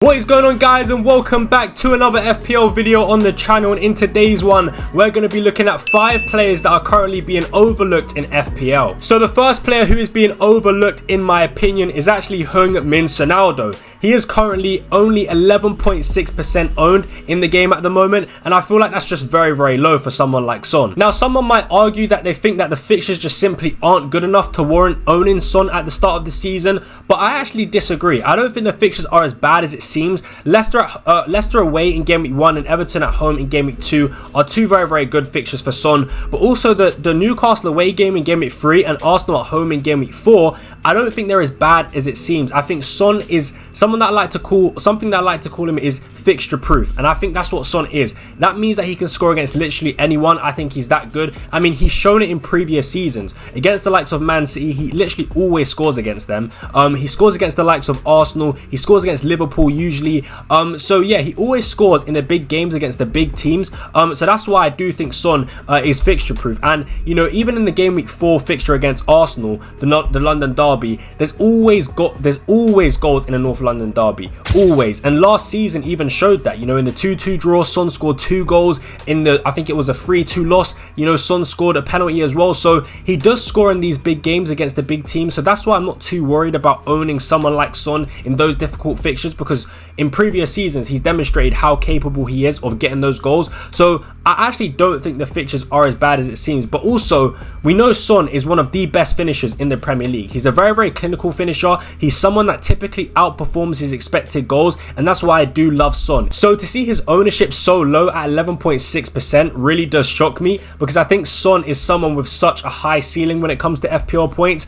What is going on, guys, and welcome back to another FPL video on the channel. And in today's one, we're going to be looking at 5 players that are currently being overlooked in FPL. So the first player who is being overlooked, in my opinion, is actually Min Sonaldo. He is currently only 11.6% owned in the game at the moment, and I feel like that's just very low for someone like Son. Now, someone might argue that they think that the fixtures just simply aren't good enough to warrant owning Son at the start of the season, but I actually disagree. I don't think the fixtures are as bad as it seems. Leicester away in game week 1 and Everton at home in game week 2 are two very good fixtures for Son, but also the Newcastle away game in game week 3 and Arsenal at home in game week 4, I don't think they're as bad as it seems. I think Son is something that I like to call him is fixture proof, and I think that's what Son is. That means that he can score against literally anyone. I think he's that good. I mean, he's shown it in previous seasons against the likes of Man City. He literally always scores against them. He scores against the likes of Arsenal. He scores against Liverpool usually. So yeah, he always scores in the big games against the big teams. So that's why I do think Son is fixture proof. And you know, even in the game week 4 fixture against Arsenal, the London derby, there's always goals in a North London derby, always. And last season even showed that. You know, in the 2-2 draw, Son scored 2 goals. In the, I think it was a 3-2 loss, you know, Son scored a penalty as well. So he does score in these big games against the big teams. So that's why I'm not too worried about owning someone like Son in those difficult fixtures, because in previous seasons he's demonstrated how capable he is of getting those goals. So I actually don't think the fixtures are as bad as it seems. But also, we know Son is one of the best finishers in the Premier League. He's a very clinical finisher. He's someone that typically outperforms his expected goals, and that's why I do love Son. So to see his ownership so low at 11.6% really does shock me, because I think Son is someone with such a high ceiling when it comes to FPL points.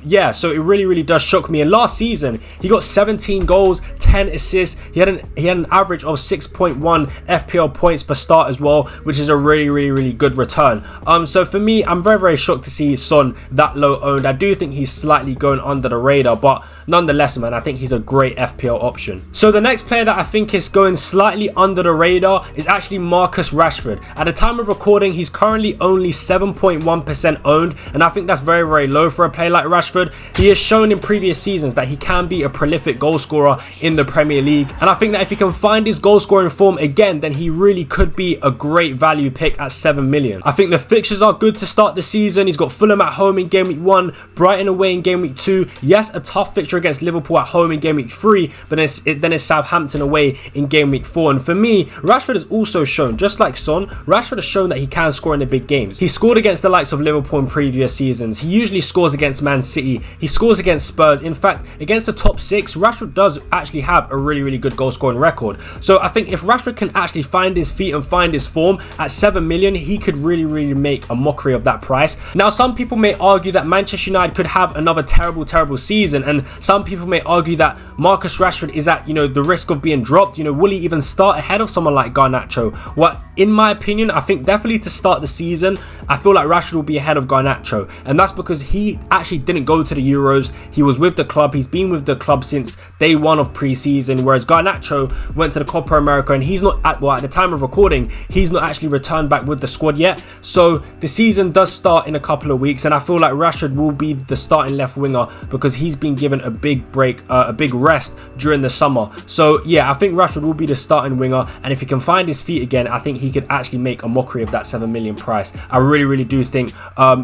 Yeah, so it really does shock me. And last season he got 17 goals, 10 assists. He had an average of 6.1 FPL points per start as well, which is a really good return. So for me, I'm very shocked to see Son that low owned. I do think he's slightly going under the radar, but nonetheless, man, I think he's a great FPL option. So the next player that I think is going slightly under the radar is actually Marcus Rashford. At the time of recording, he's currently only 7.1% owned, and I think that's very low for a player like Rashford. He has shown in previous seasons that he can be a prolific goal scorer in the Premier League, and I think that if he can find his goal scoring form again, then he really could be a great value pick at 7 million. I think the fixtures are good to start the season. He's got Fulham at home in game week 1, Brighton away in game week 2. Yes, a tough fixture against Liverpool at home in game week 3, but then it's Southampton away in game week 4. And for me, Rashford has also shown, just like Son, Rashford has shown that he can score in the big games. He scored against the likes of Liverpool in previous seasons. He usually scores against Man City. He scores against Spurs. In fact, against the top 6, Rashford does actually have a really good goal scoring record. So I think if Rashford can actually find his feet and find his form at 7 million, he could really make a mockery of that price. Now, some people may argue that Manchester United could have another terrible season, and some people may argue that Marcus Rashford is at, you know, the risk of being dropped. You know, will he even start ahead of someone like Garnacho? Well, in my opinion, I think definitely to start the season, I feel like Rashford will be ahead of Garnacho, and that's because he actually didn't go to the Euros. He was with the club. He's been with the club since day 1 of pre-season, whereas Garnacho went to the Copa America, and he's not at the time of recording, he's not actually returned back with the squad yet. So the season does start in a couple of weeks, and I feel like Rashford will be the starting left winger because he's been given a big break, a big rest during the summer. So yeah, I think Rashford will be the starting winger, and if he can find his feet again, I think he could actually make a mockery of that 7 million price. I really do think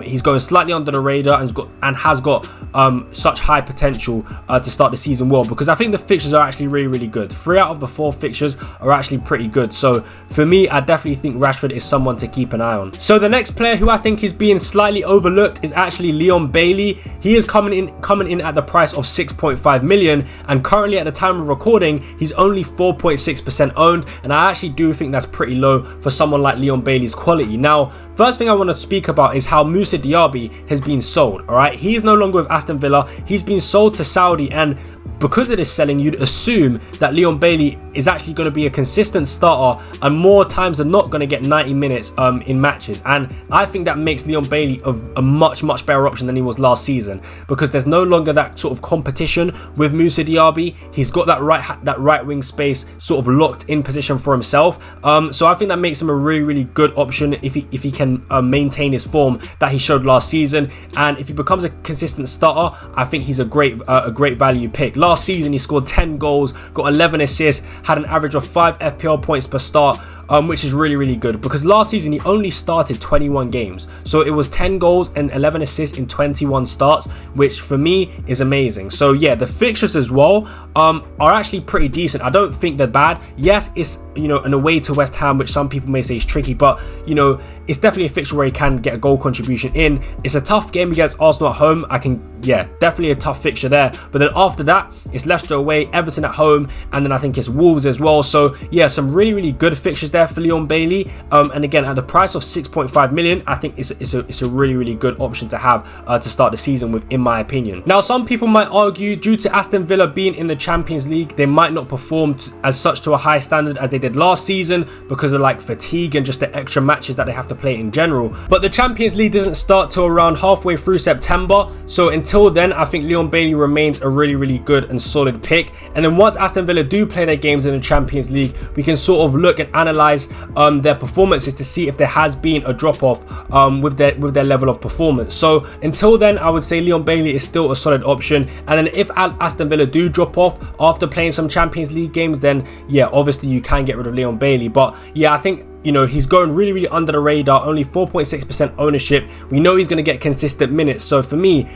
he's going slightly under the radar and has got such high potential to start the season well, because I think the fixtures are actually really good. 3 out of the 4 fixtures are actually pretty good. So for me, I definitely think Rashford is someone to keep an eye on. So the next player who I think is being slightly overlooked is actually Leon Bailey. He is coming in at the price of 6.5 million, and currently at the time of recording, he's only 4.6% owned, and I actually do think that's pretty low for someone like Leon Bailey's quality. Now, first thing I want to speak about is how Moussa Diaby has been sold. All right, he is no longer with Aston Villa. He's been sold to Saudi, and because of this selling, you'd assume that Leon Bailey is actually going to be a consistent starter and more times than not going to get 90 minutes in matches. And I think that makes Leon Bailey a much better option than he was last season, because there's no longer that sort of competition with Moussa Diaby. He's got that right wing space sort of locked in position for himself. So I think that makes him a really good option if he can maintain his form that he showed last season. And if he becomes a consistent starter, I think he's a great value pick. Last season he scored 10 goals, got 11 assists, had an average of 5 FPL points per start, which is really good, because last season he only started 21 games. So it was 10 goals and 11 assists in 21 starts, which for me is amazing. So yeah, the fixtures as well are actually pretty decent. I don't think they're bad. Yes, it's, you know, an away to West Ham, which some people may say is tricky, but you know, it's definitely a fixture where he can get a goal contribution in. It's a tough game against Arsenal at home. Definitely a tough fixture there. But then after that, it's Leicester away, Everton at home, and then I think it's Wolves as well. So yeah, some really good fixtures there for Leon Bailey. And again, at the price of 6.5 million, I think it's a really good option to have to start the season with, in my opinion. Now, some people might argue, due to Aston Villa being in the Champions League, they might not perform as such to a high standard as they did last season because of like fatigue and just the extra matches that they have to play in general. But the Champions League doesn't start till around halfway through September, so until then I think Leon Bailey remains a really good and solid pick. And then once Aston Villa do play their games in the Champions League, we can sort of look and analyze their performances to see if there has been a drop off with their level of performance. So until then, I would say Leon Bailey is still a solid option. And then if Aston Villa do drop off after playing some Champions League games, then yeah, obviously you can get rid of Leon Bailey. But yeah, I think, you know, he's going really under the radar, only 4.6% ownership. We know he's going to get consistent minutes. So for me,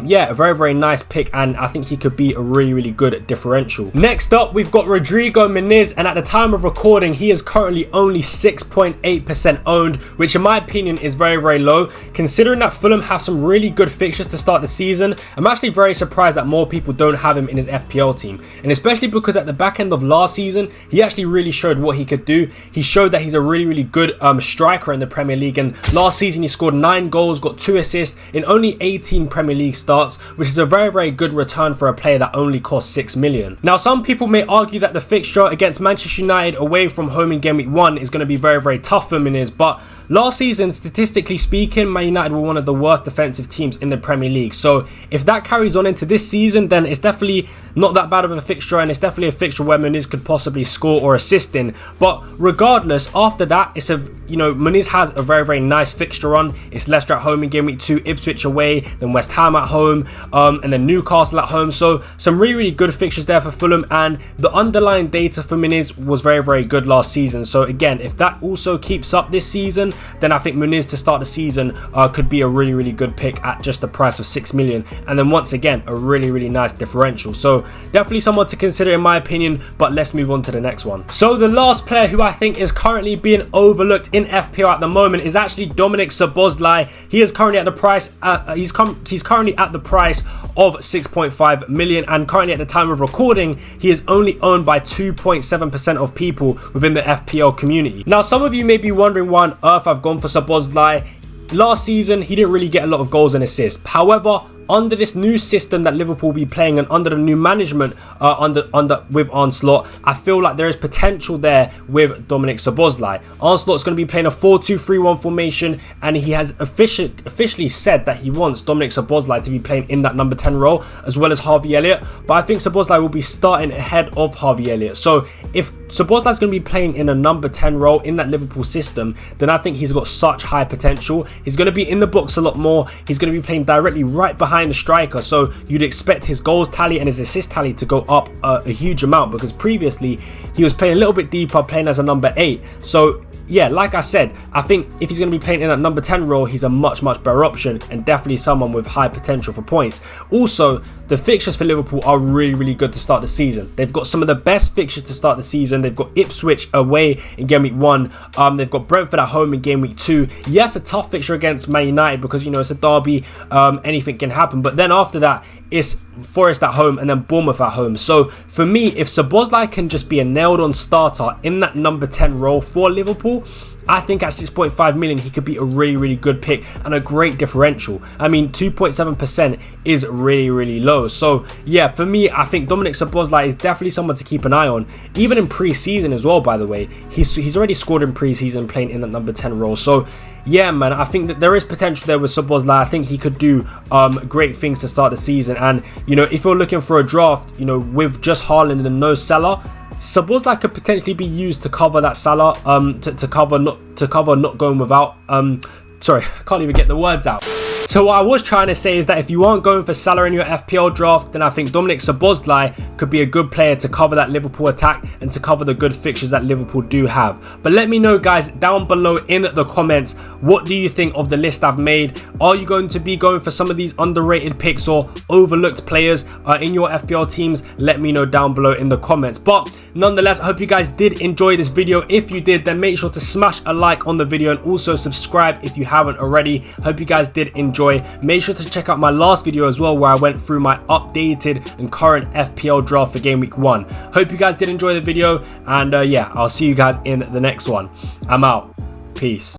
yeah, a very nice pick, and I think he could be a really good differential. Next up, we've got Rodrigo Muniz, and at the time of recording, he is currently only 6.8% owned, which in my opinion is very low. Considering that Fulham have some really good fixtures to start the season, I'm actually very surprised that more people don't have him in his FPL team. And especially because at the back end of last season, he actually really showed what he could do. He showed that he's a really good striker in the Premier League, and last season he scored 9 goals, got 2 assists in only 18 Premier League starts, which is a very good return for a player that only cost 6 million. Now, some people may argue that the fixture against Manchester United away from home in game week 1 is going to be very tough for Muniz, but last season, statistically speaking, Man United were one of the worst defensive teams in the Premier League. So if that carries on into this season, then it's definitely not that bad of a fixture, and it's definitely a fixture where Muniz could possibly score or assist in. But regardless, after that, it's Muniz has a very nice fixture on. It's Leicester at home in game week 2, Ipswich away, then West Ham at home, and then Newcastle at home. So some really good fixtures there for Fulham, and the underlying data for Muniz was very good last season. So again, if that also keeps up this season, then I think Muniz to start the season could be a really good pick at just the price of 6 million. And then once again, a really nice differential. So definitely someone to consider in my opinion, but let's move on to the next one. So the last player who I think is currently being overlooked in FPL at the moment is actually Dominic Szoboszlai. He is currently at the price, he's currently at the price of 6.5 million, and currently at the time of recording, he is only owned by 2.7% of people within the FPL community. Now, some of you may be wondering why on earth I've gone for Szoboszlai. Last season, he didn't really get a lot of goals and assists. However, under this new system that Liverpool will be playing, and under the new management with Onslaught, I feel like there is potential there with Dominic Szoboszlai. Onslaught's going to be playing a 4-2-3-1 formation, and he has officially said that he wants Dominic Szoboszlai to be playing in that number 10 role, as well as Harvey Elliott. But I think Szoboszlai will be starting ahead of Harvey Elliott. So if Szoboszlai's going to be playing in a number 10 role in that Liverpool system, then I think he's got such high potential. He's going to be in the box a lot more. He's going to be playing directly right behind the striker, so you'd expect his goals tally and his assist tally to go up a huge amount, because previously he was playing a little bit deeper, playing as a number 8. So yeah, like I said, I think if he's going to be playing in that number 10 role, he's a much better option, and definitely someone with high potential for points. Also, the fixtures for Liverpool are really good to start the season. They've got some of the best fixtures to start the season. They've got Ipswich away in game week 1. They've got Brentford at home in game week 2. Yes, a tough fixture against Man United because, you know, it's a derby. Anything can happen. But then after that, it's Forest at home and then Bournemouth at home. So for me, if Szoboszlai can just be a nailed-on starter in that number 10 role for Liverpool, I think at 6.5 million, he could be a really good pick and a great differential. I mean, 2.7% is really low. So yeah, for me, I think Dominik Szoboszlai is definitely someone to keep an eye on, even in pre-season as well. By the way, he's already scored in pre-season playing in that number 10 role. So yeah, man, I think that there is potential there with Szoboszlai. I think he could do great things to start the season. And you know, if you're looking for a draft, you know, with just Haaland and no Salah, Szoboszlai could potentially be used to cover that Salah, to cover not going without. Sorry, I can't even get the words out. So what I was trying to say is that if you aren't going for Salah in your FPL draft, then I think Dominik Szoboszlai could be a good player to cover that Liverpool attack and to cover the good fixtures that Liverpool do have. But let me know, guys, down below in the comments, what do you think of the list I've made? Are you going to be going for some of these underrated picks or overlooked players in your FPL teams? Let me know down below in the comments. But nonetheless, I hope you guys did enjoy this video. If you did, then make sure to smash a like on the video and also subscribe if you haven't already. Hope you guys did enjoy. Make sure to check out my last video as well, where I went through my updated and current FPL draft for game week 1. Hope you guys did enjoy the video, and yeah, I'll see you guys in the next one. I'm out. Peace.